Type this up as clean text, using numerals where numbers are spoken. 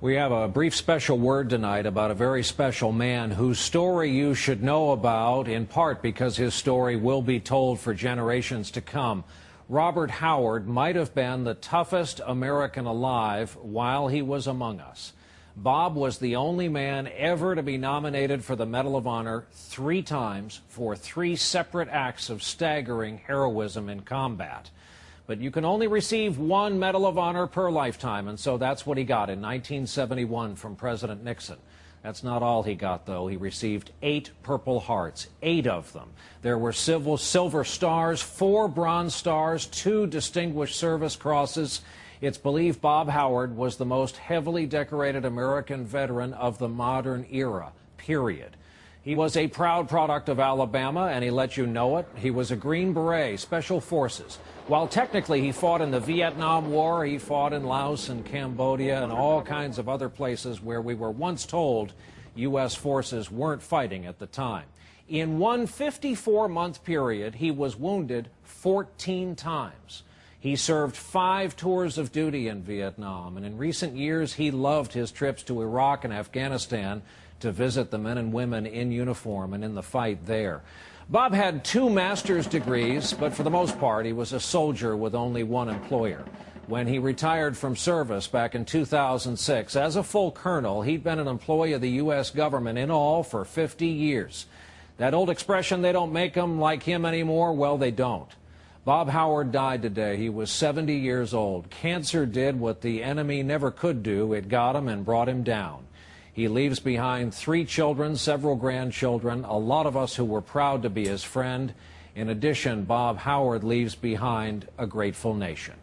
We have a brief special word tonight about a very special man whose story you should know about, in part because his story will be told for generations to come. Robert Howard might have been the toughest American alive while he was among us. Bob was the only man ever to be nominated for the Medal of Honor 3 times for 3 separate acts of staggering heroism in combat. But you can only receive 1 Medal of Honor per lifetime, and so that's what he got in 1971 from President Nixon. That's not all he got, though. He received 8 Purple Hearts, 8 of them. There were Silver Stars, 4 Bronze Stars, 2 Distinguished Service Crosses. It's believed Bob Howard was the most heavily decorated American veteran of the modern era, period. He was a proud product of Alabama, and he let you know it. He was a Green Beret, Special Forces. While technically he fought in the Vietnam War, he fought in Laos and Cambodia and all kinds of other places where we were once told U.S. forces weren't fighting at the time. In one 54-month period, he was wounded 14 times. He served 5 tours of duty in Vietnam, and in recent years he loved his trips to Iraq and Afghanistan to visit the men and women in uniform and in the fight there. Bob had 2 master's degrees, but for the most part he was a soldier with only 1 employer. When he retired from service back in 2006 as a full colonel, he'd been an employee of the U.S. government in all for 50 years. That old expression, they don't make them like him anymore, well, they don't. Bob Howard died today. He was 70 years old. Cancer did what the enemy never could do. It got him and brought him down. He leaves behind 3 children, several grandchildren, a lot of us who were proud to be his friend. In addition, Bob Howard leaves behind a grateful nation.